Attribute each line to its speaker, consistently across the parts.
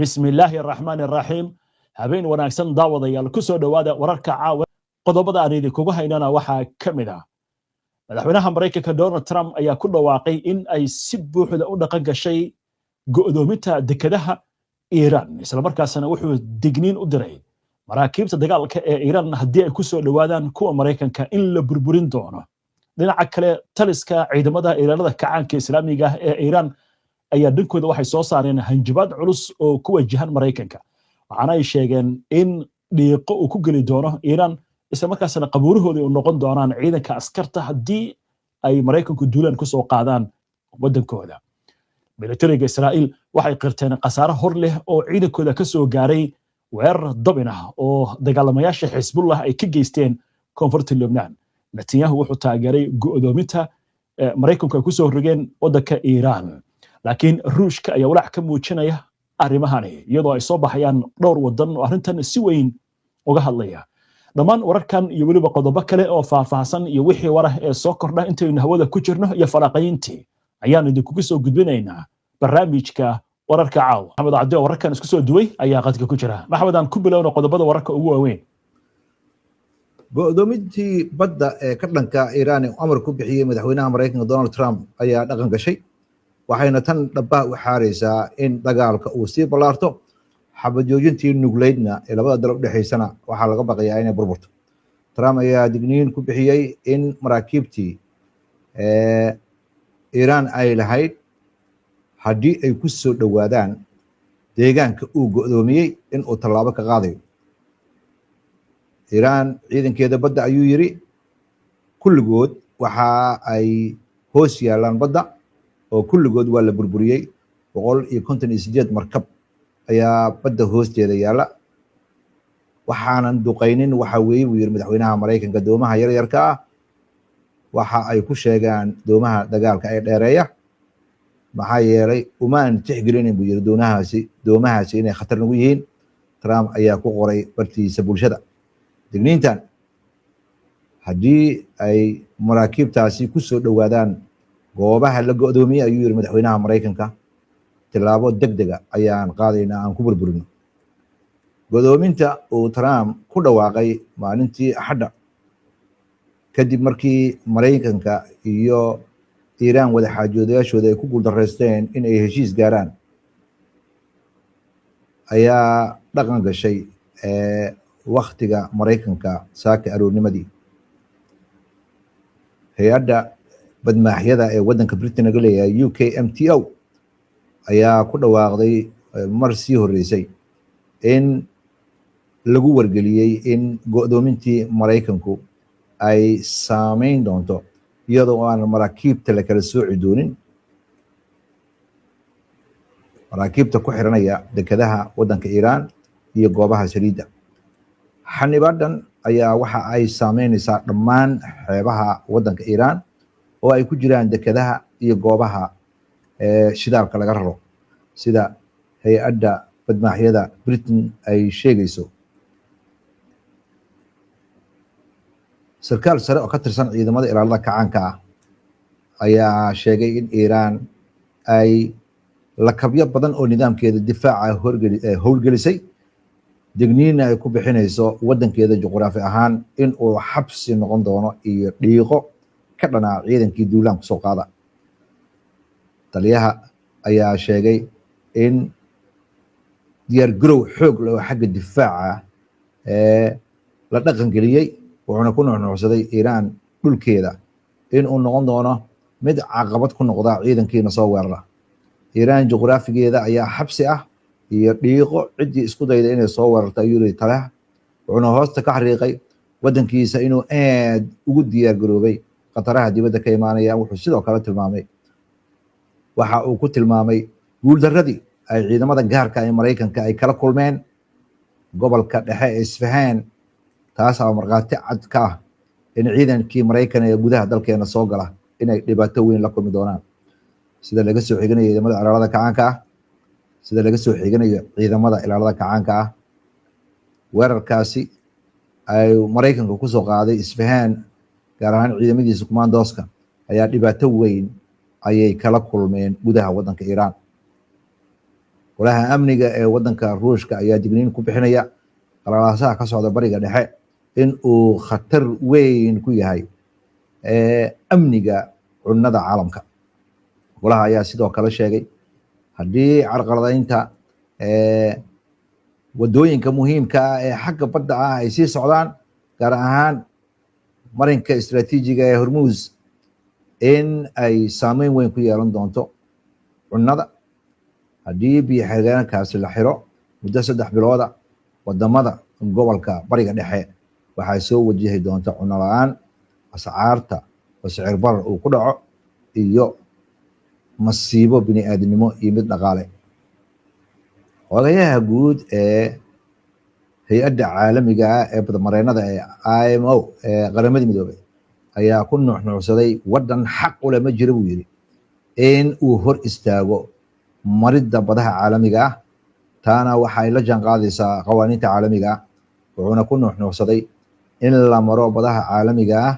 Speaker 1: بسم الله الرحمن الرحيم habeen wanaagsan daawadayaal ku soo dhawaada wararka caawa qodobada aan idinkugu haynana waxaa ka mid ah madaxweynaha Mareykanka Donald Trump ayaa ku dhawaaqay in ay si buuxda u dhaqan gashay go'doominta dekedaha Iran isla markaasna wuxuu digniin u diray maraakiibta dagaalka ee Iran haddii ay ku soo dhawaadaan kuwa Mareykanka in la burburin doono dhinaca kale taliska ciidamada ilaalada kacaanka islaamiga ah ee Iran ayaa dhankooda waxay soo saareen hanjabaad culus oo ku wajahan Mareykanka waxaana ay sheegeen in dhiiqo uu ku geli doono Iran isla markaasna qabuurahooda uu noqon doonaan ciidanka askarta haddii ay Mareykanku duulaan ku soo qaadaan wadankooda militariga Israa'iil waxay qirteen khasaare hor leh oo ciidankooda ka soo gaaray weerar dabin ah oo dagaalamayaasha Xisbullah ay ka geysteen koonfurta Lebanon Netanyahu wuxuu taageeray go'doominta Mareykanku ay ku soo rogeen wadanka Iran laakiin Ruushka ayaa walaac ka muujinaya arrimahani iyadoo ay soo baxayaan dhowr wadan oo arrintan si weyn uga hadlaya dhammaan wararkan iyo waliba qodobo kale oo faahfaahsan iyo wixii warah ee soo kordha intaynu hawada ku jirno iyo falanqayntii ayaan idinku soo gudbinaynaa barnaamijka wararka caawa Maxamed Cabdi oo wararkan isku soo duway ayaa qadka ku jira Maxamed aan ku bilowno qodobada wararka ugu waaweyn
Speaker 2: go'doomintii badda ee ka dhanka Iran ee amar ku bixiyay madaxweynaha Mareykanka Donald Trump ayaa dhaqan gashay waxayna tan dhabbaa u xaaraysaa in dagaalka uu sii ballaarto xabad joojintii nugleydna ee labada dal u dhexaysana waxaa laga baqayaa inay burburto Trump ayaa digniin ku bixiyey in maraakiibtii Iran ay lahayd haddii ay ku soo dhowaadaan deegaanka uu go'doomiyey in uu tallaabo ka qaadayo Iran ciidankeeda badda ayuu yiri kulligood waxa ay hoos yaalaan badda oo kulligood waa la burburiyey 158 markab ayaa badda hoosteeda yaala waxaanan duqaynin waxa weeye uu yiri madaxweynaha Mareykanka doomaha yaryarka ah waxa ay ku sheegaan doomaha dagaalka ay dheereeya maxaa yeelay umaan tixgelinin buu yiri doomahaasi inay khatar nagu yihiin Trump ayaa ku qoray bartiisa bulshada digniintan haddii ay maraakiibtaasi ku soo dhowaadaan goobaha la go'doomiyay ayuu yiri madaxweynaha Mareykanka tilaabo degdega ayaan qaadaynaa aan ku burburino go'doominta uu Trump ku dhawaaqay maalintii Axadda kadib markii Mareykanka iyo Iran wada xaajoodayaashooda ay ku guuldareysteen in ay heshiis gaaraan ayaa dhaqan gashay waqtiga Mareykanka saaka aroornimadii hay'adda badmaaxyada ee wadanka Britain laga leeyahay UKMTO ayaa ku dhawaaqday mar sii horeysay in lagu wargeliyey in go'doomintii Mareykanku ay saameyn doonto iyadoo aan maraakiibta la kala sooci doonin maraakiibta ku xiranaya dekedaha wadanka Iran iyo goobaha saliidda xanibaadhan ayaa waxa ay saameynaysaa dhammaan xeebaha wadanka Iran oo ay ku jiraan dekedaha iyo goobaha shidaalka laga raro sida hay'adda badmaaxyada Britain ay sheegayso sarkaal sare oo ka tirsan ciidamada ilaalada kacaanka ah ayaa sheegay in Iran ay lakabyo badan oo nidaamkeeda difaaca howlgelisay digniinna ay ku bixinayso wadankeeda juqraafi ahaan in uu xabsi noqon doono iyo dhiiqo ka dhanaa ciidankii duulaan ku soo qaada taliyaha ayaa sheegay in diyaar garow xoog leh oo xagga difaaca la dhaqan geliyey wuxuuna ku nuuxnuuxsaday Iran dhulkeeda in uu noqon doono mid caqabad ku noqda ciidankiina soo weerara Iran juqraafigeeda ayaa xabsi ah iyo dhiiqo cidii isku dayda inay soo weerarto ayuu yiri taliyaha wuxuuna hoosta ka xariiqay wadankiisa inuu aad ugu diyaar garoobay qataraha dibadda ka imaanaya wuxuu sidoo kale tilmaamay waxa uu ku tilmaamay guuldaradii ay ciidamada gaarka ee Mareykanka ay kala kulmeen gobolka dhexe ee Isfahan taas oo marqaati cad ka ah in ciidankii Mareykan ee gudaha dalkeena soo gala inay dhibaato weyn la kulmi doonaan sida laga soo xiganayo ciidamada ilaalada kacaanka ah weerarkaasi ay Mareykanka ku soo qaaday Isfahan gaar ahaan ciidamadiisa commandoska ayaa dhibaato weyn ayay kala kulmeen gudaha wadanka Iran golaha amniga ee wadanka ruushka ayaa digniin ku bixinaya qalalaasaha ka socda bariga dhexe in uu khatar weyn ku yahay amniga cunnada caalamka. golaha ayaa sidoo kale sheegay haddii carqaladaynta wadooyinka muhiimka ah ee xagga badda ah ay sii socdaan, gaar ahaan marinka istiraatiijiga ee hormuus, in ay saameyn weyn ku yeelan doonto cunnada. haddii biyo xireenkaasi la xiro muddo 3 bilooda, wadamada gobolka bariga dhexe waxay soo wajihi doonta cunno la-aan, ascaarta oo sicir barar uu ku dhaco, iyo masiibo bini'aadinimo iyo mid dhaqaale. Xogayaha guud ee hay-adda caalamiga ah ee badmareennada ee IMO ee qaramada midoobay ayaa ku nuuxnuucsaday wadan xaq u leh ma jiro buu yidhi in uu hor istaago maridda badaha caalamiga ah. taana waxay la jaan qaadaysaa qawaaniinta caalamiga ah. wuxuuna ku nuuxnuucsaday in la maro badaha caalamiga ah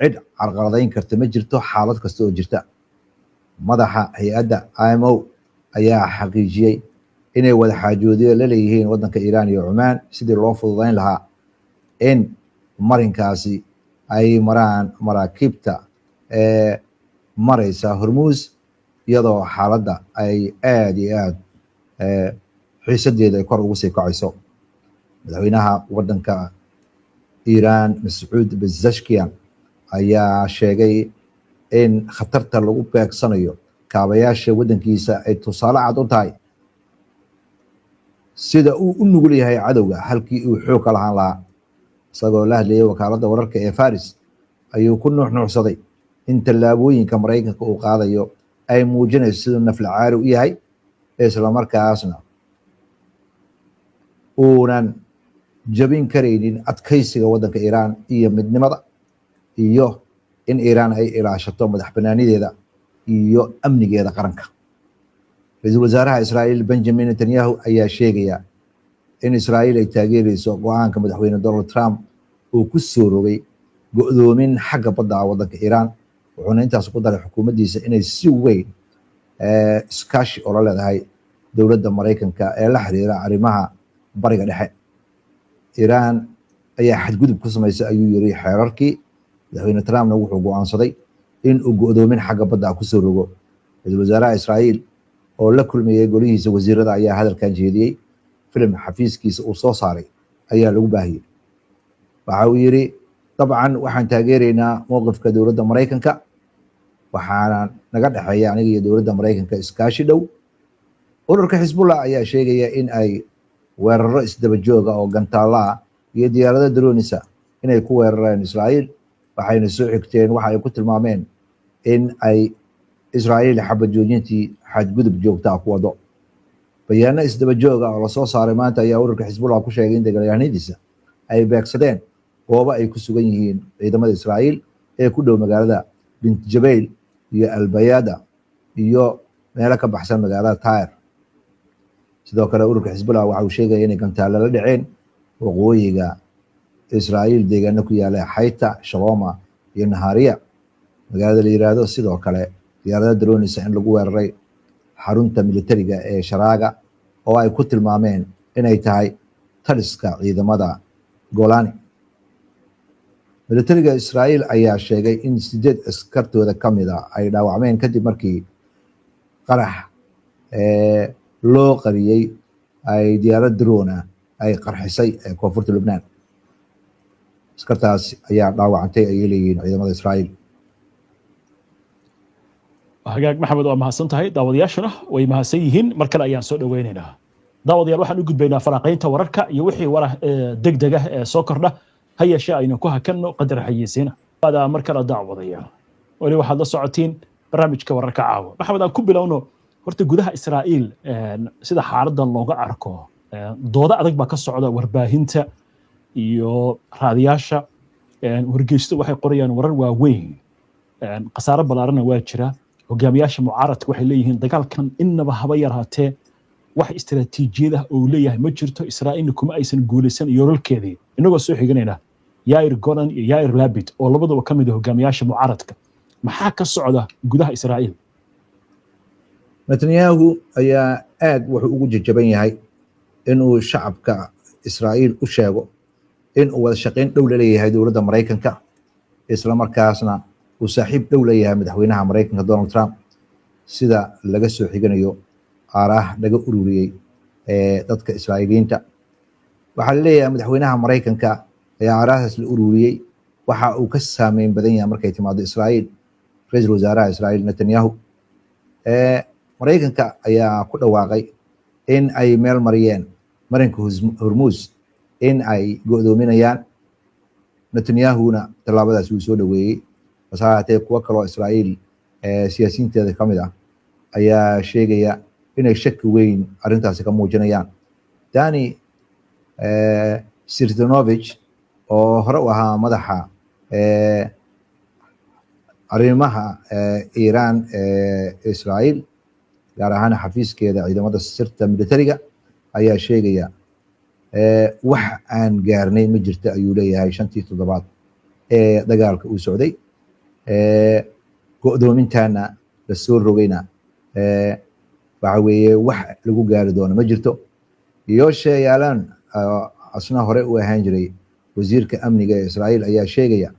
Speaker 2: cid carqaladayn karta ma jirto xaalad kasta oo jirta. madaxa hay-adda IMO ayaa xaqiijiyey inay wada xaajoodiyo la leeyihiin wadanka Iiraan iyo Cumaan sidii loo fududayn lahaa in marinkaasi ay maraan maraakiibta maraysa Hormuuz, iyadoo xaaladda ay aad iyo aad xiisadeeda ay kor ugu sii kacayso. madaxweynaha wadanka Iiraan Mas'uud Pezeshkian ayaa sheegay in khatarta lagu beegsanayo kaabayaasha wadankiisa ay tusaale cad u tahay sida uu u nugul yahay cadowga halkii uu xoog ka lahaan lahaa. isagoo la hadlayay wakaaladda wararka ee Faris ayuu ku nuuxnuucsaday in tallaabooyinka Maraykanka uu qaadayo ay muujinayso siduu nafla caari u yahay, isla markaasna uunan jabin karaynin adkaysiga wadanka Iiraan iyo midnimada, iyo in Iiraan ay ilaashato madax banaanideeda iyo amnigeeda qaranka. ra-iisul wasaaraha Israa'iil Benjamin Netanyahu ayaa sheegaya in Israa'iil ay taageerayso go'aanka madaxweyne Donald Trump uu ku soo rogay go'doomin xagga badda ah wadanka Iiraan. wuxuuna intaas ku daray xukuumaddiisa inay si weyn iskaashi ola leedahay dowladda Maraykanka ee la xiriira arrimaha bariga dhexe. Iiraan ayaa xadgudub ku samaysay ayuu yiri xeerarkii. madaxweyne Trumpna wuxuu go'aansaday in uu go'doomin xagga badda ah ku soo rogo. ra-iisul wasaaraha Israa'iil oo la kulmayay golihiisa wasiirada ayaa hadalkan jeediyey. filim xafiiskiisa uu soo saaray ayaa lagu baahiyey. waxa uu yiri dabcan waxaan taageeraynaa mowqifka dowladda Maraykanka, waxaana naga dhexeeya aniga iyo dowladda Maraykanka iskaashi dhow. ururka Xisbullah ayaa sheegaya in ay weeraro isdaba jooga oo gantaala iyo diyaarado droonisa inay ku weerareen Israa'iil, waxayna soo xigteen waxa ay ku tilmaameen in ay Israa'iil xabad joojintii xadgudub joogta ah ku wado. bayaano isdaba jooga oo la soo saaray maanta ayaa ururka Xisbullah ku sheegay in dagaalyahanadiisa ay beegsadeen goobo ay ku sugan yihiin ciidamada Israa'iil ee ku dhow magaalada Bint Jabeel iyo Al-Bayada iyo meelo ka baxsan magaalada Tyre. sidoo kale ururka Xisbullah waxa uu sheegay inay gantaalo la dhaceen waqooyiga Israa'iil deegaano ku yaala Hayta, Shaloma iyo Nahariya magaalada la yiraahdo. sidoo kale diyaarada droonisa in lagu weeraray xarunta militariga ee Sharaaga oo ay ku tilmaameen inay tahay taliska ciidamada Golani. militariga Israa'iil ayaa sheegay in 8 askartooda kamid ah ay dhaawacmeen kadib markii qarax loo qariyay ay diyaarad drone ay qarxisay koonfurta Lubnaan. askartaas ayaa dhaawacantay ay leeyihiin ciidamada Israa'iil.
Speaker 1: hagaag maxamed waa mahadsan tahay. daawadayaashuna way mahadsan yihiin. mar kale ayaan soo dhaweynaynaa. daawadayaal waxaan u gudbaynaa falanqaynta wararka iyo wixii warar degdeg ah ee soo kordha. ha yeeshee aynu ku hakanno qadar xayeysiina. mar kale daawadayaal weli waxaad la socotiin barnaamijka wararka caawa. maxamed aan ku bilowno horta gudaha Israa'iil sida xaaladan looga arko doodo adag baa ka socda warbaahinta iyo raadiyaasha. wargeysto waxay qorayaan warar waaweyn. khasaare ballaaranna waa jira. hogaamiyaasha mucaaradka waxay leeyihiin dagaalkan innaba haba yaraatee wax istiraatiijiyad ah oo leeyahay ma jirto. Israa'iilna kuma aysan guulaysan yoolalkeedii. inagoo soo xiganayna Yair Golan iyo Yair Lapid oo labaduba ka mid ah hogaamiyaasha mucaaradka. maxaa ka socda gudaha Israa'iil?
Speaker 2: Netanyahu ayaa aad wuxuu ugu jajaban yahay inuu shacabka Israa'iil u sheego in uu wada shaqayn dhow la leeyahay dowladda Mareykanka isla markaasna uu saaxiib dhow la yahay madaxweynaha Mareykanka Donald Trump sida laga soo xiganayo aaraah laga ururiyay dadka Israa'iiliyiinta. waxaa la leeyahay madaxweynaha Mareykanka ayaa aaraahdaas la ururiyay waxa uu ka saameyn badan yahay markay timaado Israa'iil ra'iisul wasaaraha Israa'iil Netanyahu. Mareykanka ayaa ku dhawaaqay in ay meel mariyeen marinka Hormuz in ay go'doominayaan. Netanyahuna tallaabadaas uu soo dhaweeyey bas haatee kuwa kaloo Israa'iil siyaasiyiinteeda ka mid ah ayaa sheegaya inay shaki weyn arrintaasi ka muujinayaan. Dani Sirtanovich oo hore u ahaa madaxa arrimaha Iiraan Israa'iil gaar ahaan xafiiskeeda ciidamada sirta militariga ayaa sheegaya wax aan gaarnay ma jirto ayuu leeyahay 5 toddobaad ee dagaalka uu socday go'doomintana la soo rogayna waxa weeye wax lagu gaari doono ma jirto. Yoshe Yaalan asna hore u ahaan jiray wasiirka amniga ee Israa'iil ayaa sheegaya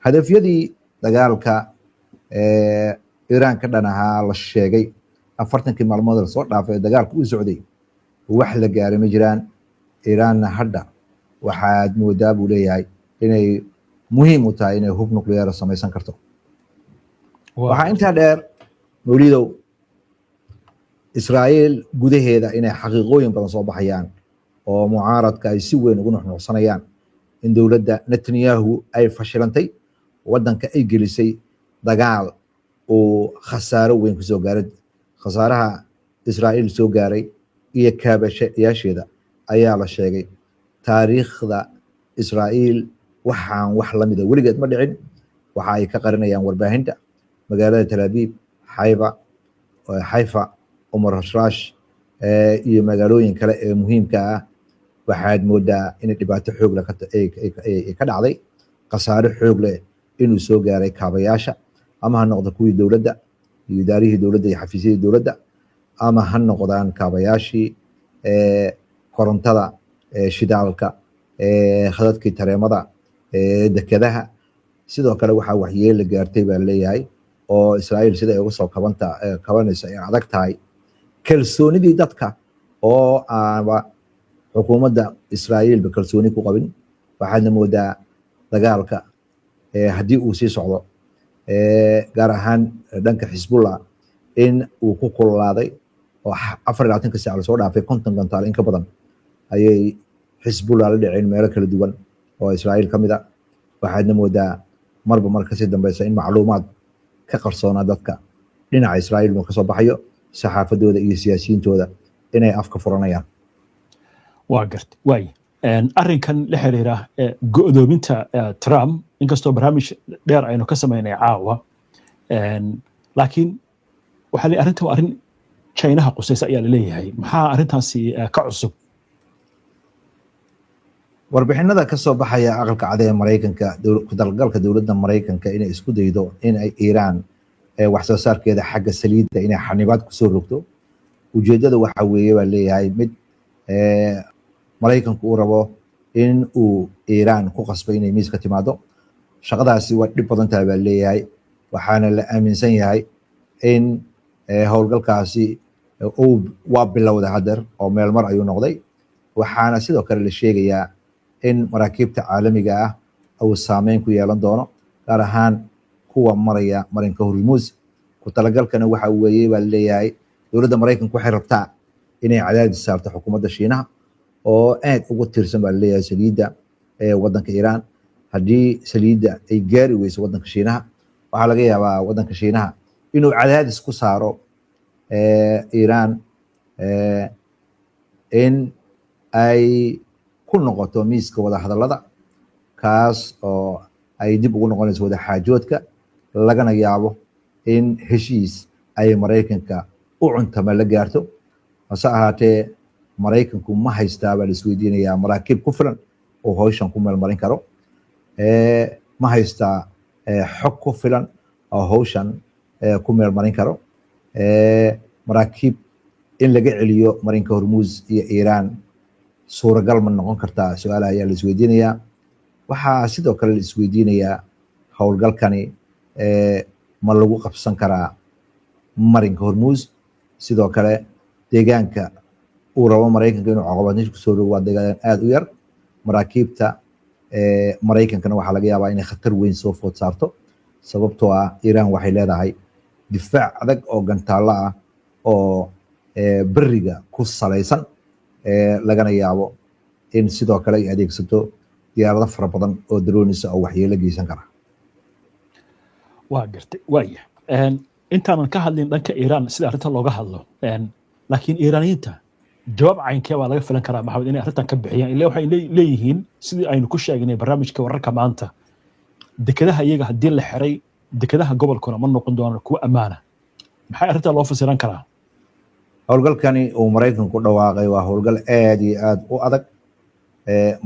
Speaker 2: hadafyadii dagaalka Iiraan ka dhan ahaa la sheegay 40 maalmood la soo dhaafay dagaalka uu socday wax la gaaray ma jiraan. Iiraanna hadda waxaad moodaa buu leeyahay inay muhiim u tahay inay hub nuclear samaysan karto. waxaa intaa dheer mawlidow Israa'iil gudaheeda inay xaqiiqooyin badan soo baxayaan oo mucaaradka ay si weyn ugu nuxnuxsanayaan in dowladda Netanyahu ay fashilantay wadanka ay gelisay dagaal oo khasaaro weyn ku soo gaaray. khasaaraha Israa'iil soo gaaray iyo kaabashayaasheeda ayaa la sheegay taariikhda Israa'iil waxaan wax la mid ah weligeed ma dhicin. waxa ay ka qarinayaan warbaahinta magaalada Tel Aviv, Haifa, Umar Hashrash iyo magaalooyin kale ee muhiimka ah. waxaad moodaa in dhibaato xoog leh ka dhacday khasaare xoog leh inuu soo gaaray kaabayaasha ama ha noqdo kuwii dowladda iyo idaarihii dowladda iyo xafiisyadii dowladda ama ha noqdaan kaabayaashii korontada shidaalka khadadkii tareemada dekedaha. sidoo kale waxaa waxyeelo gaartay baa leeyahay oo Israa'iil sida ay uga soo kabanayso ay adag tahay kalsoonidii dadka oo aaba xukuumadda Israa'iil ba kalsooni ku qabin. waxaadna moodaa dagaalka haddii uu sii socdo gaar ahaan dhanka Xisbullah in uu ku kululaaday oo 24 saac la soo dhaafay 50 gantaal in ka badan ayay Xisbullah la dhiceen meelo kala duwan oo Israa'iil ka mid ah. waxaadna moodaa marba marka si dambaysa in macluumaad ka qarsoona dadka dhinaca Israa'iil uu ka soo baxayo saxaafadooda iyo siyaasiyiintooda inay afka furanayaan.
Speaker 1: waa gartay waay arrinkan la xiriira go'doominta Trump inkastoo barnaamij dheer aynu ka sameynay caawa laakiin waxa la arrintan waa arrin Chinaha qusaysa ayaa la leeyahay maxaa arrintaasi ka cusub?
Speaker 2: warbixinada ka soo baxaya aqalka cad ee Mareykanka ku dalgalka dowladda Mareykanka inay isku daydo in ay Iiraan wax soo saarkeeda xagga saliidda inay xanibaad ku soo rogto. ujeedada waxa weeye baa leeyahay mid Mareykanku uu rabo in uu Iiraan ku qasbay inay miiska timaado. shaqadaasi waa dhib badan tahay baa leeyahay waxaana la aaminsan yahay in howlgalkaasi uu waa bilowday hadeer oo meel mar ayuu noqday. waxaana sidoo kale la sheegayaa in maraakiibta caalamiga ah uu saameyn ku yeelan doono gaar ahaan kuwa maraya marinka Hormuz. ku talagalkana waxa weeye baa leeyahay dowladda Mareykanku waxay rabtaa inay cadaadis saarto xukuumadda Shiinaha oo aad ugu tiirsan baa leeyahay saliidda wadanka Iiraan. haddii saliidda ay gaari weyso wadanka Shiinaha waxaa laga yaabaa wadanka Shiinaha inuu cadaadis ku saaro Iiraan in ay ku noqoto miiska wada hadallada kaas oo ay dib ugu noqonayso wada xaajoodka lagana yaabo in heshiis ay Mareykanka u cuntama la gaarto. hase ahaatee Mareykanku ma haystaa baa la isweydiinayaa maraakiib ku filan oo hawshan ku meel marin karo. ma haystaa xog ku filan oo hawshan ku meel marin karo. maraakiib in laga celiyo marinka hormuus iyo iiraan suuragal ma noqon kartaa su-aalaha ayaa la isweydiinayaa. waxaa sidoo kale la isweydiinayaa howlgalkani ma lagu qabsan karaa marinka hormuus. sidoo kale deegaanka uu rabo maraykanka inuu caqabadnish kusoo rogo waa deegaan aada u yar. maraakiibta maraykankana waxaa laga yaabaa inay khatar weyn soo food saarto, sababtoo ah iiraan waxay leedahay difaac adag oo gantaallo ah oo beriga ku salaysan, lagana yaabo in sidoo kale ay adeegsato diyaarado fara badan oo daroonisa oo waxyeelo geysan kara.
Speaker 1: waa gartay waaya intaanan ka hadlin dhanka iiraan sida arrinta looga hadlo, laakiin iiraaniyiinta jawaab caynkee baa laga filan karaa maxamed inay arrintan ka bixiyaan? ilaa waxay leeyihiin sidii aynu ku sheegnay barnaamijka wararka maanta, dekedaha iyaga haddii la xiray dekedaha gobolkuna ma noqon doonaan kuwa ammaana. maxay arrintan loo fasiran karaa?
Speaker 2: howlgalkani uu maraykanku dhawaaqay waa howlgal aad iyo aad u adag.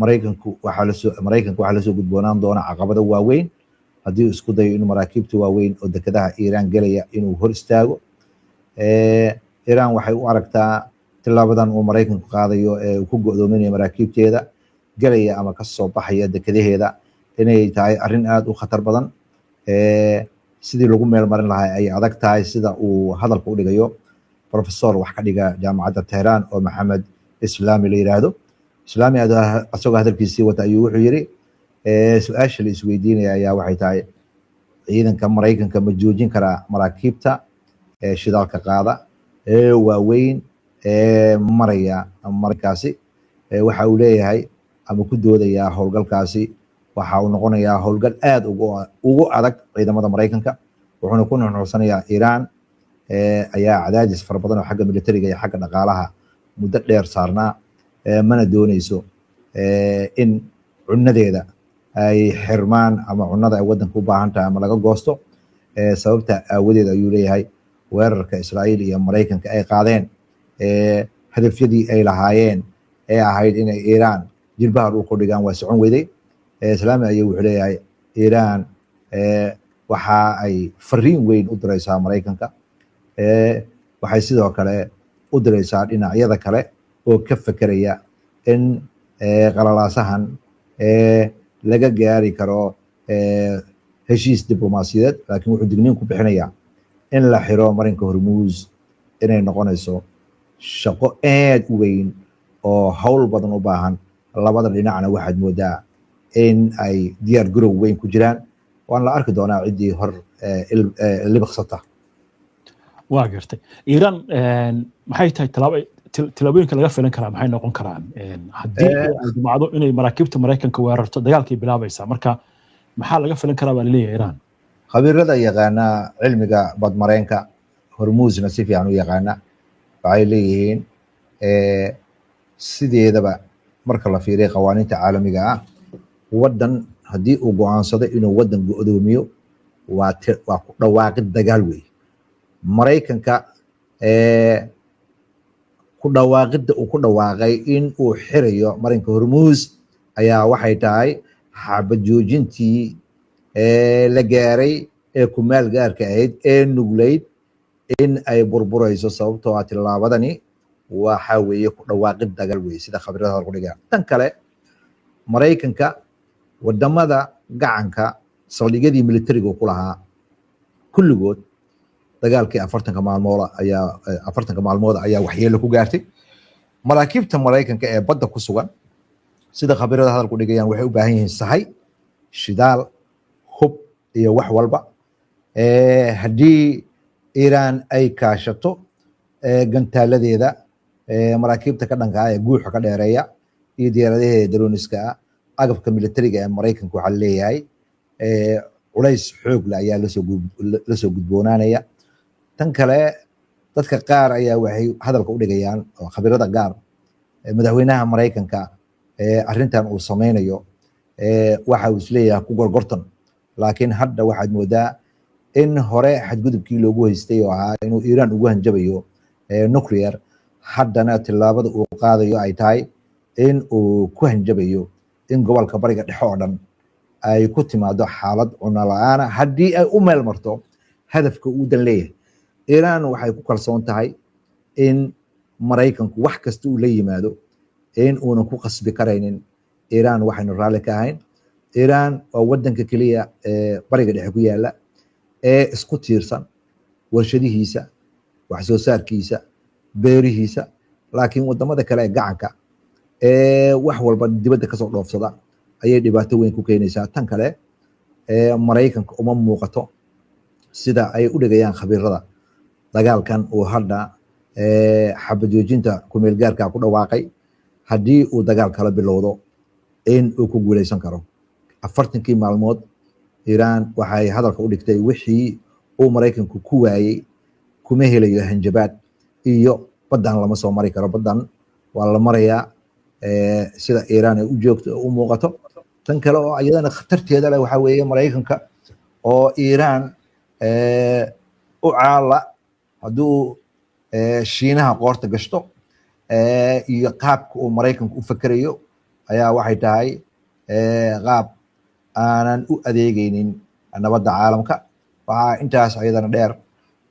Speaker 2: maraykanku waxaa lasoo gudboonaan doona caqabado waaweyn haddii isku dayo inuu maraakiibta waaweyn oo dekedaha iiraan gelaya inuu hor istaago. iiraan waxay u aragtaa tilaabadan uu maraykanku qaadayo ee uu ku go'doominayo maraakiibteeda gelaya ama ka soo baxaya dekedaheeda inay tahay arrin aad u khatar badan. sidii lagu meel marin lahaa ay adag tahay, sida uu hadalka u dhigayo professor wax ka dhiga jaamacadda Tehran oo Maxamed Islaami la yiraahdo. Islaami asagoo hadalkiisii wata ayuu wuxuu yiri su-aasha la isweydiinaya ayaa waxay tahay ciidanka maraykanka ma joojin karaa maraakiibta shidaalka qaada ee waaweyn maraya markaasi. waxa uu leeyahay ama ku doodayaa howlgalkaasi waxa uu noqonayaa howlgal aad ugu adag ciidamada maraykanka, wuxuuna ku nuuxnuuxsanayaa iiraan ayaa cadaadis fara badan oo xagga militariga iyo xagga dhaqaalaha muddo dheer saarnaa, mana dooneyso in cunadeeda ay xirmaan ama cunada ay wadanka u baahan tahay ama laga goosto. sababta aawadeed ayuu leeyahay weerarka Israa'iil iyo Maraykanka ay qaadeen hadafyadii ay lahaayeen ee ahayd inay iiraan jilbaha dhulka u dhigaan waa socon weyday. islaami ayuu wuxuu leeyahay iiraan waxa ay fariin weyn u diraysaa maraykanka, waxay sidoo kale u diraysaa dhinacyada kale oo ka fekeraya in qalalaasahan laga gaari karo heshiis diblomaasiyadeed. laakiin wuxuu digniin ku bixinayaa in la xiro marinka hormuus inay noqonayso shaqo aad u weyn oo hawl badan u baahan. labada dhinacna waxaad moodaa in ay diyaar garow weyn ku jiraan, waan la arki doonaa ciddii hor libiqsata.
Speaker 1: waa gartay iiraan maxay tahay tilaabooyinka laga filan karaa maxay noqon karaan haddii ay dumacdo inay maraakiibta maraykanka weerarto dagaalkay bilaabaysaa? marka maxaa laga filan karaa baa laleeyahay iiraan?
Speaker 2: khabiirada yaqaana cilmiga badmareenka hormuusna si fiican u yaqaana waxay leeyihiin sideedaba marka la fiiriyo qawaaniinta caalamiga ah, wadan haddii uu go'aansado inuu wadan go'doomiyo waa ku dhawaaqid dagaal wey. maraykanka ku dhawaaqidda uu ku dhawaaqay in uu xirayo marinka hormuus ayaa waxay tahay xabad joojintii la gaaray ee kumaal gaarka ahayd ee nuglayd in ay burburayso, sababtoo ah tilaabadani waxa weeye ku dhawaaqid dagaal wey sida khabiirada lagu dhigaa. tan kale maraykanka wadamada gacanka saldhigyadii militariga ku lahaa kulligood dagaalkii 40 maalmood ayaa waxyeelo ku gaartay. maraakiibta maraykanka ee badda ku sugan sida khabiirada hadalku dhigayaan waxay u baahan yihiin sahay, shidaal, hub iyo wax walba. haddii iiraan ay kaashato gantaaladeeda maraakiibta ka dhanka ah ee guuxa ka dheereeya iyo diyaaradaheeda darooniska ah, agabka militariga ee maraykanka waxaa leeyahay culays xoog leh ayaa lasoo gudboonaanaya. tan kale dadka qaar ayaa waxay hadalka u dhigayaan oo khabiirada qaar madaxweynaha maraykanka arrintan uu sameynayo waxa uu isleeyahay ku gorgortan, laakiin hadda waxaad moodaa in hore xadgudubkii loogu haystay oo ahaa inuu iiraan ugu hanjabayo nuclear, haddana tilaabada uu qaadayo ay tahay in uu ku hanjabayo in gobolka bariga dhexe oo dhan ay ku timaado xaalad cuno la-aana haddii ay u meel marto hadafka uu dan leeyahay. iiraan waxay ku kalsoon tahay in maraykanku wax kasta uu la yimaado in uunan ku qasbi karaynin iiraan waxaynu raalli ka ahayn. iiraan waa wadanka keliya ee bariga dhexe ku yaala ee isku tiirsan warshadihiisa, wax soo saarkiisa, beerihiisa, laakiin wadamada kale ee gacanka ee wax walba dibadda kasoo dhoofsada ayay dhibaato weyn ku keenaysaa. tan kale maraykanka uma muuqato sida ay u dhigayaan khabiirada dagaalkan uu hadda xabad joojinta kumeel gaarka ku dhawaaqay haddii uu dagaal kala bilowdo in uu ku guuleysan karo. 40 maalmood iiraan waxay hadalka u dhigtay wixii uu maraykanku ku waayey kuma helayo hanjabaad iyo badan lama soo mari karo. badan waa la marayaa sida iiraan ay u joogto u muuqato. tan kale oo iyadana khatarteeda leh waxaa weeye maraykanka oo iiraan u caala hadduu shiinaha qoorta gashto iyo qaabka uu maraykanku u fakerayo ayaa waxay tahay qaab aanan u adeegaynin nabadda caalamka. waxaa intaas ayadana dheer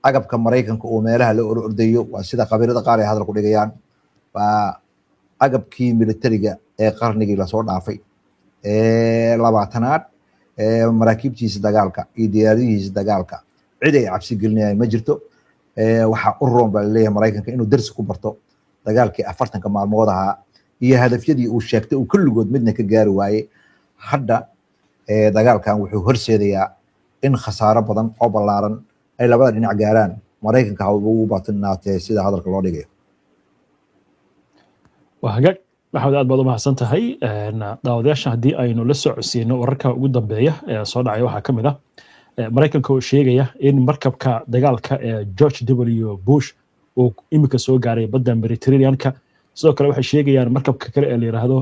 Speaker 2: agabka maraykanka uu meelaha la ordayo waa sida khabiirada qaar ay hadal ku dhigayaan waa agabkii militariga ee qarnigii lasoo dhaafay labaatanaad maraakiibtiisa dagaalka iyo diyaaradihiisa dagaalka cid ay cabsi gelinayaan ma jirto. waxaa u roon baa laleeyahay maraykanka inuu darsi ku barto dagaalkii 40 maalmood ahaa iyo hadafyadii uu sheegtay uu kulligood midna ka gaari waayey. hadda dagaalkan wuxuu horseedayaa in khasaaro badan oo ballaaran ay labada dhinac gaaraan. maraykanka ha ugu baatinaatee sida hadalka loo dhigayo.
Speaker 1: waa hagaag maxamed, aad baad u mahadsan tahay. daawadayaasha haddii aynu la socodsiino wararka ugu dambeeya ee soo dhacay waxaa ka mid ah maraykanka oo sheegaya in markabka dagaalka ee George W. Bush uu imika soo gaaray badda Mediterranean-ka. sidoo kale waxay sheegayaan markabka kale ee la yiraahdo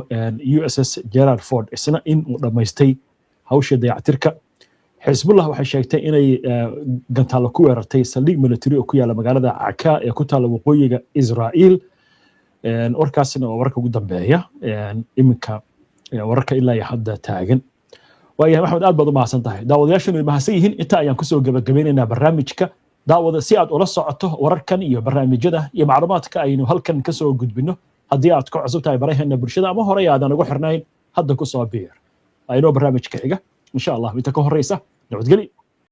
Speaker 1: USS Gerald Ford isna in uu dhamaystay hawsha dayactirka. Xisbullah waxay sheegtay inay gantaalo ku weerartay saldhig military oo ku yaala magaalada Akka ee ku taala waqooyiga Israa'iil. warkaasina waa warka ugu dambeeya iminka wararka ilaa iyo hadda taagan. waayahay maxamed, aad baad u mahadsan tahay. daawadayaashanu way mahadsan yihiin. inta ayaan kusoo gabagabeynaynaa barnaamijka. daawada si aad ula socoto wararkan iyo barnaamijyada iyo macluumaadka aynu halkan kasoo gudbino. haddii aad ku cusub tahay baraheena bulshada ama horey aadan ugu xirnayn, hadda kusoo biir. aynoo barnaamijka xiga insha allah inta ka horeysa nabadgelyo.